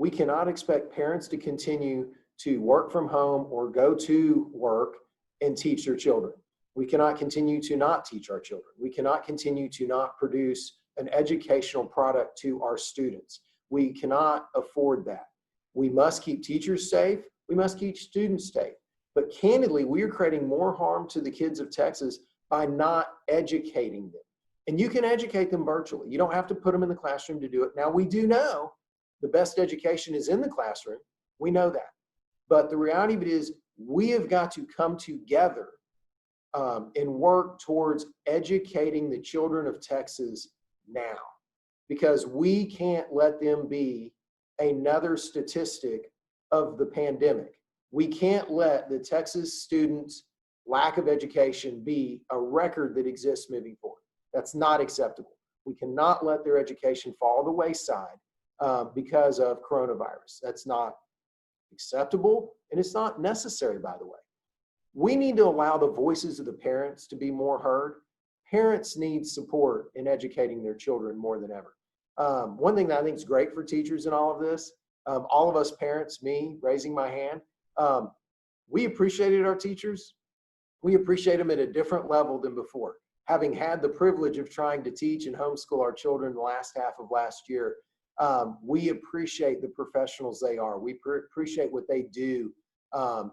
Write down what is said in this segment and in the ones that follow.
We cannot expect parents to continue to work from home or go to work and teach their children. We cannot continue to not teach our children. We cannot continue to not produce an educational product to our students. We cannot afford that. We must keep teachers safe. We must keep students safe. But candidly, we are creating more harm to the kids of Texas by not educating them. And you can educate them virtually. You don't have to put them in the classroom to do it. Now, we do know the best education is in the classroom. We know that. But the reality of it is we have got to come together and work towards educating the children of Texas now, because we can't let them be another statistic of the pandemic. We can't let the Texas students' lack of education be a record that exists moving forward. That's not acceptable. We cannot let their education fall the wayside because of coronavirus. That's not acceptable, and it's not necessary, by the way. We need to allow the voices of the parents to be more heard. Parents need support in educating their children more than ever. One thing that I think is great for teachers in all of this, all of us parents, me raising my hand, we appreciated our teachers. We appreciate them at a different level than before. Having had the privilege of trying to teach and homeschool our children the last half of last year, we appreciate the professionals they are. We appreciate what they do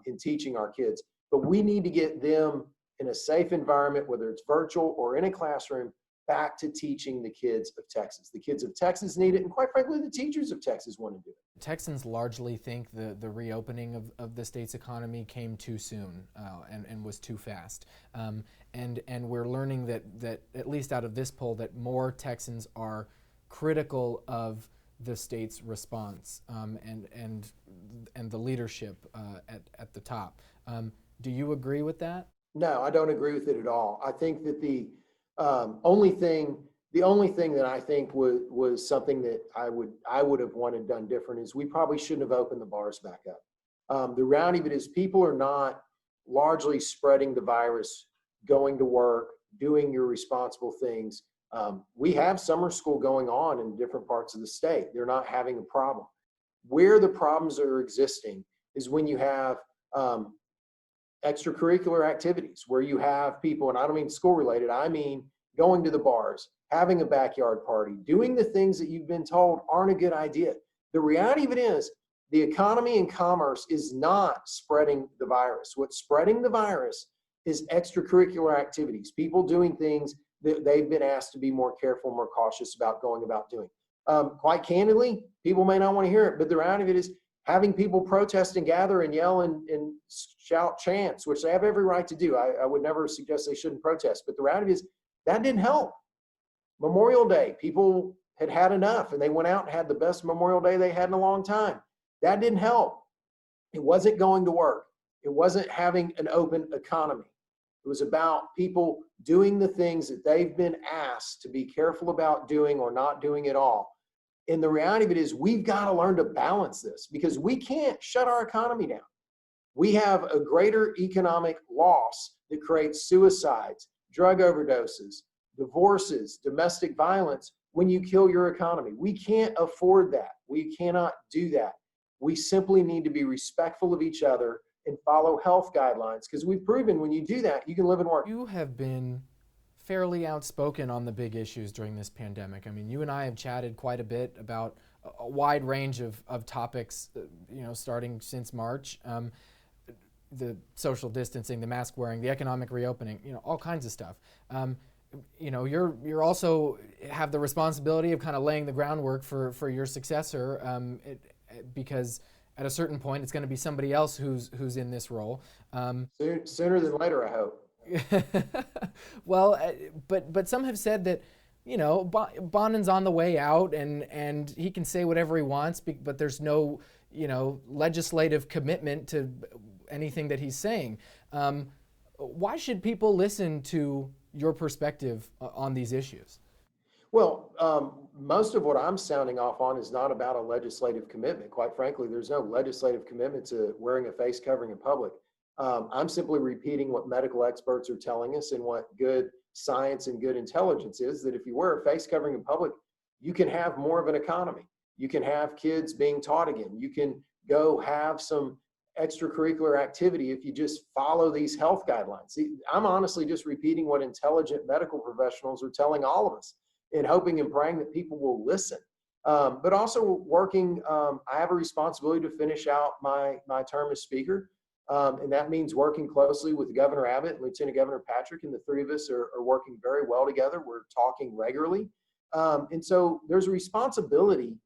in teaching our kids. But we need to get them in a safe environment, whether it's virtual or in a classroom, back to teaching the kids of Texas. The kids of Texas need it, and quite frankly, the teachers of Texas want to do it. Texans largely think the reopening of the state's economy came too soon and was too fast. And we're learning that at least out of this poll, that more Texans are critical of the state's response and the leadership at the top. Do you agree with that? No, I don't agree with it at all. I think that the only thing that I think was something that I would have wanted done different is we probably shouldn't have opened the bars back up. The reality of it is people are not largely spreading the virus, going to work, doing your responsible things. We have summer school going on in different parts of the state. They're not having a problem. Where the problems are existing is when you have extracurricular activities where you have people, and I don't mean school related, I mean going to the bars, having a backyard party, doing the things that you've been told aren't a good idea. The reality of it is the economy and commerce is not spreading the virus. What's spreading the virus is extracurricular activities, people doing things that they've been asked to be more careful, more cautious about going about doing. Quite candidly, people may not want to hear it, but the reality of it is having people protest and gather and yell and shout chants, which they have every right to do. I would never suggest they shouldn't protest, but the reality is that didn't help. Memorial Day, people had had enough and they went out and had the best Memorial Day they had in a long time. That didn't help. It wasn't going to work. It wasn't having an open economy. It was about people doing the things that they've been asked to be careful about doing or not doing at all. And the reality of it is we've got to learn to balance this because we can't shut our economy down. We have a greater economic loss that creates suicides, drug overdoses, divorces, domestic violence when you kill your economy. We can't afford that. We cannot do that. We simply need to be respectful of each other and follow health guidelines because we've proven when you do that, you can live and work. You have been fairly outspoken on the big issues during this pandemic. I mean, you and I have chatted quite a bit about a wide range of topics, starting since March. The social distancing, the mask wearing, the economic reopening, all kinds of stuff. You're also have the responsibility of kind of laying the groundwork for your successor, because at a certain point it's going to be somebody else who's in this role. Sooner than later, I hope. Well, but some have said that Bonnen's on the way out and he can say whatever he wants, but there's no legislative commitment to anything that he's saying. Why should people listen to your perspective on these issues? Well, most of what I'm sounding off on is not about a legislative commitment. Quite frankly, there's no legislative commitment to wearing a face covering in public. I'm simply repeating what medical experts are telling us and what good science and good intelligence is, that if you wear a face covering in public, you can have more of an economy. You can have kids being taught again. You can go have some extracurricular activity if you just follow these health guidelines. See, I'm honestly just repeating what intelligent medical professionals are telling all of us, and hoping and praying that people will listen. But also working, I have a responsibility to finish out my term as speaker. And that means working closely with Governor Abbott and Lieutenant Governor Patrick, and the three of us are working very well together. We're talking regularly. And so there's a responsibility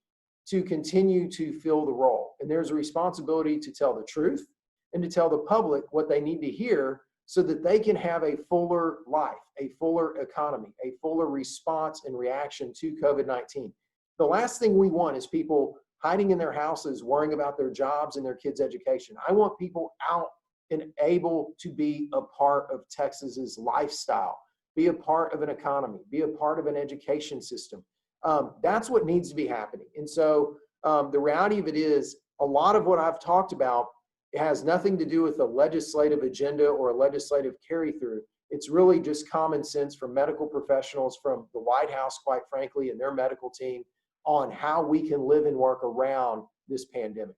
to continue to fill the role. And there's a responsibility to tell the truth and to tell the public what they need to hear so that they can have a fuller life, a fuller economy, a fuller response and reaction to COVID-19. The last thing we want is people hiding in their houses, worrying about their jobs and their kids' education. I want people out and able to be a part of Texas's lifestyle, be a part of an economy, be a part of an education system. That's what needs to be happening. And so the reality of it is, a lot of what I've talked about has nothing to do with a legislative agenda or a legislative carry through. It's really just common sense from medical professionals, from the White House, quite frankly, and their medical team, on how we can live and work around this pandemic.